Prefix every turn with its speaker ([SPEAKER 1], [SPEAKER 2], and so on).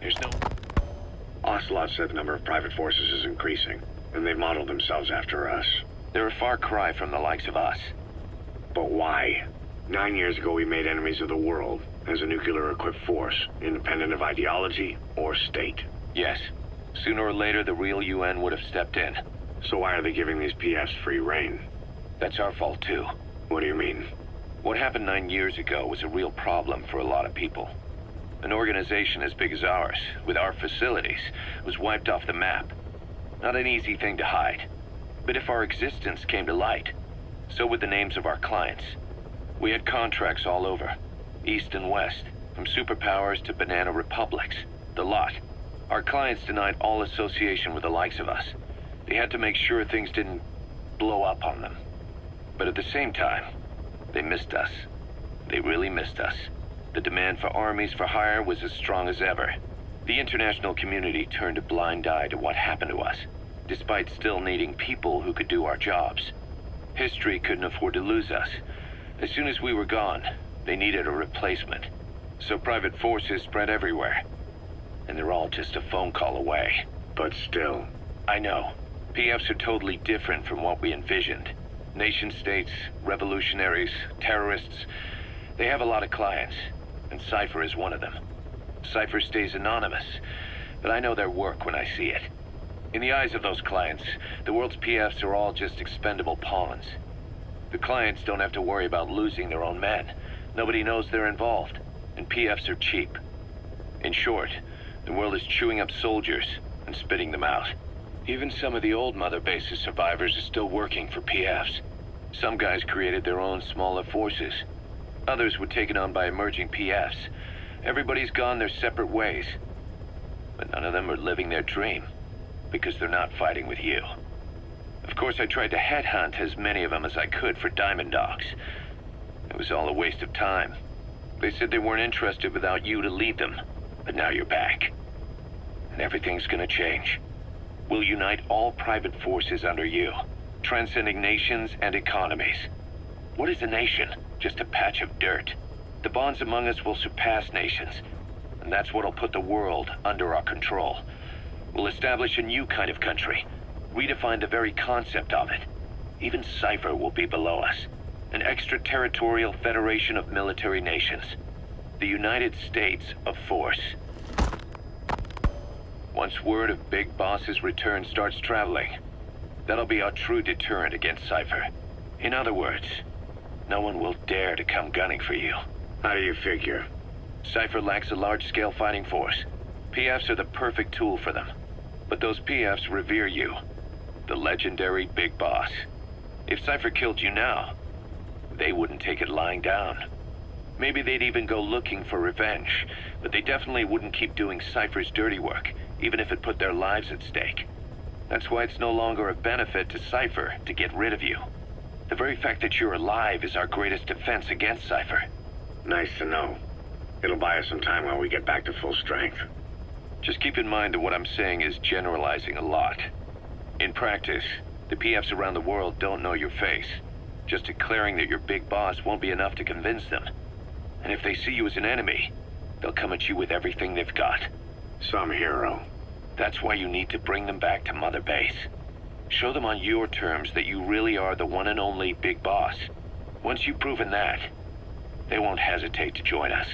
[SPEAKER 1] There's no...
[SPEAKER 2] Ocelot said the number of private forces is increasing, and they've modeled themselves after us.
[SPEAKER 1] They're a far cry from the likes of us.
[SPEAKER 2] But why? 9 years ago we made enemies of the world as a nuclear-equipped force, independent of ideology or state.
[SPEAKER 1] Yes. Sooner or later, the real UN would have stepped in.
[SPEAKER 2] So why are they giving these PFs free rein?
[SPEAKER 1] That's our fault, too.
[SPEAKER 2] What do you mean?
[SPEAKER 1] What happened 9 years ago was a real problem for a lot of people. An organization as big as ours, with our facilities, was wiped off the map. Not an easy thing to hide. But if our existence came to light, so would the names of our clients. We had contracts all over, east and west, from superpowers to banana republics, the lot. Our clients denied all association with the likes of us. They had to make sure things didn't blow up on them. But at the same time, they missed us. They really missed us. The demand for armies for hire was as strong as ever. The international community turned a blind eye to what happened to us, despite still needing people who could do our jobs. History couldn't afford to lose us. As soon as we were gone, they needed a replacement. So private forces spread everywhere. And they're all just a phone call away.
[SPEAKER 2] But still...
[SPEAKER 1] I know. PFs are totally different from what we envisioned. Nation-states, revolutionaries, terrorists, they have a lot of clients, and Cypher is one of them. Cypher stays anonymous, but I know their work when I see it. In the eyes of those clients, the world's PFs are all just expendable pawns. The clients don't have to worry about losing their own men. Nobody knows they're involved, and PFs are cheap. In short, the world is chewing up soldiers and spitting them out. Even some of the old Mother Base's survivors are still working for PFs. Some guys created their own smaller forces. Others were taken on by emerging PFs. Everybody's gone their separate ways. But none of them are living their dream, because they're not fighting with you. Of course, I tried to headhunt as many of them as I could for Diamond Dogs. It was all a waste of time. They said they weren't interested without you to lead them, but now you're back. And everything's gonna change. We'll unite all private forces under you, transcending nations and economies. What is a nation? Just a patch of dirt. The bonds among us will surpass nations, and that's what'll put the world under our control. We'll establish a new kind of country, redefine the very concept of it. Even Cypher will be below us, an extraterritorial federation of military nations. The United States of Force. Once word of Big Boss's return starts traveling, that'll be our true deterrent against Cypher. In other words, no one will dare to come gunning for you.
[SPEAKER 2] How do you figure?
[SPEAKER 1] Cypher lacks a large-scale fighting force. PFs are the perfect tool for them. But those PFs revere you, the legendary Big Boss. If Cypher killed you now, they wouldn't take it lying down. Maybe they'd even go looking for revenge, but they definitely wouldn't keep doing Cypher's dirty work, even if it put their lives at stake. That's why it's no longer a benefit to Cypher to get rid of you. The very fact that you're alive is our greatest defense against Cypher.
[SPEAKER 2] Nice to know. It'll buy us some time while we get back to full strength.
[SPEAKER 1] Just keep in mind that what I'm saying is generalizing a lot. In practice, the PFs around the world don't know your face. Just declaring that you're Big Boss won't be enough to convince them. And if they see you as an enemy, they'll come at you with everything they've got.
[SPEAKER 2] Some hero.
[SPEAKER 1] That's why you need to bring them back to Mother Base. Show them on your terms that you really are the one and only Big Boss. Once you've proven that, they won't hesitate to join us.